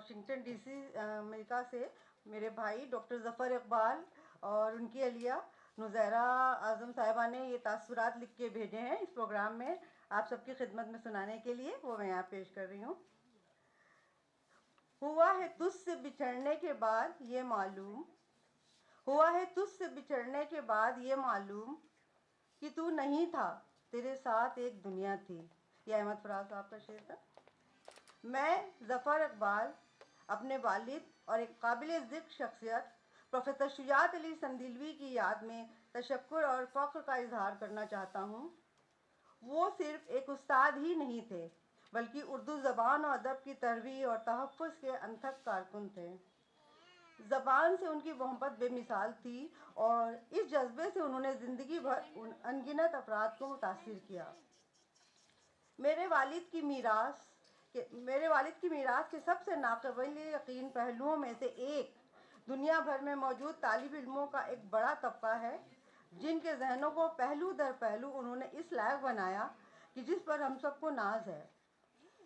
Washington D C امریکہ سے میرے بھائی ڈاکٹر ظفر اقبال اور ان کی اہلیہ نظیرہ اعظم صاحبہ نے یہ تاثرات لکھ کے بھیجے ہیں اس پروگرام میں آپ سب کی خدمت میں سنانے کے لیے، وہ میں یہاں پیش کر رہی ہوں۔ ہوا ہے تجھ سے بچھڑنے کے بعد یہ معلوم، ہوا ہے تجھ سے بچھڑنے کے بعد یہ معلوم کہ تو نہیں تھا، تیرے ساتھ ایک دنیا تھی۔ یہ احمد فراز صاحب کا شعر تھا۔ میں ظفر اقبال اپنے والد اور ایک قابل ذکر شخصیت پروفیسر شجاعت علی سندھلوی کی یاد میں تشکر اور فخر کا اظہار کرنا چاہتا ہوں۔ وہ صرف ایک استاد ہی نہیں تھے بلکہ اردو زبان و ادب کی ترویج اور تحفظ کے انتھک کارکن تھے۔ زبان سے ان کی محبت بے مثال تھی اور اس جذبے سے انہوں نے زندگی بھر انگنت افراد کو متاثر کیا۔ میرے والد کی میراث کے سب سے ناقابل یقین پہلوؤں میں سے ایک دنیا بھر میں موجود طالب علموں کا ایک بڑا طبقہ ہے جن کے ذہنوں کو پہلو در پہلو انہوں نے اس لائق بنایا کہ جس پر ہم سب کو ناز ہے۔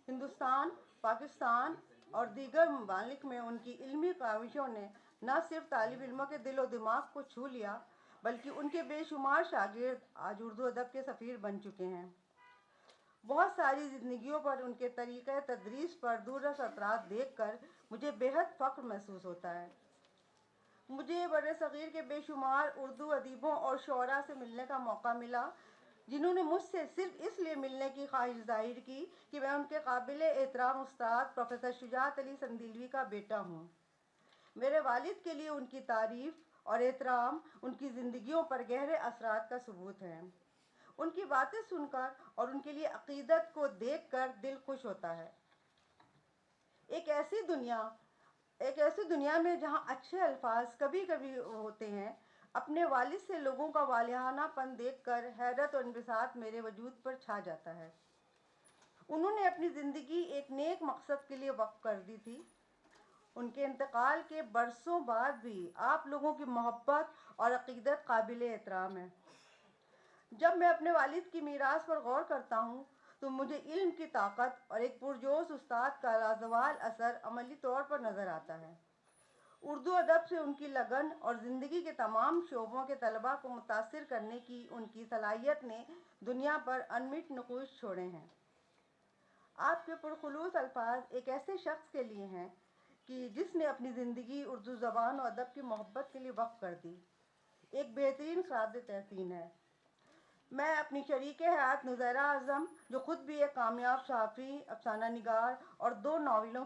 ہندوستان، پاکستان اور دیگر ممالک میں ان کی علمی کاوشوں نے نہ صرف طالب علموں کے دل و دماغ کو چھو لیا بلکہ ان کے بے شمار شاگرد آج اردو ادب کے سفیر بن چکے ہیں۔ بہت ساری زندگیوں پر ان کے طریقۂ تدریس پر دوررس اثرات دیکھ کر مجھے بے حد فخر محسوس ہوتا ہے۔ مجھے بر صغیر کے بے شمار اردو ادیبوں اور شعراء سے ملنے کا موقع ملا جنہوں نے مجھ سے صرف اس لیے ملنے کی خواہش ظاہر کی کہ میں ان کے قابل احترام استاد پروفیسر شجاعت علی سندھلوی کا بیٹا ہوں۔ میرے والد کے لیے ان کی تعریف اور احترام ان کی زندگیوں پر گہرے اثرات کا ثبوت ہے۔ ان کی باتیں سن کر اور ان کے لیے عقیدت کو دیکھ کر دل خوش ہوتا ہے۔ ایک ایسی دنیا میں جہاں اچھے الفاظ کبھی کبھی ہوتے ہیں، اپنے والد سے لوگوں کا والہانہ پن دیکھ کر حیرت و انبساط میرے وجود پر چھا جاتا ہے۔ انہوں نے اپنی زندگی ایک نیک مقصد کے لیے وقف کر دی تھی۔ ان کے انتقال کے برسوں بعد بھی آپ لوگوں کی محبت اور عقیدت قابل احترام ہے۔ جب میں اپنے والد کی میراث پر غور کرتا ہوں تو مجھے علم کی طاقت اور ایک پرجوش استاد کا لازوال اثر عملی طور پر نظر آتا ہے۔ اردو ادب سے ان کی لگن اور زندگی کے تمام شعبوں کے طلباء کو متاثر کرنے کی ان کی صلاحیت نے دنیا پر انمٹ نقوش چھوڑے ہیں۔ آپ کے پرخلوص الفاظ ایک ایسے شخص کے لیے ہیں کہ جس نے اپنی زندگی اردو زبان و ادب کی محبت کے لیے وقف کر دی، ایک بہترین خراج تحسین ہے۔ میں اپنی شریک حیات نظیرہ اعظم، جو خود بھی ایک کامیاب صحافی، افسانہ نگار اور 2 ناولوں کی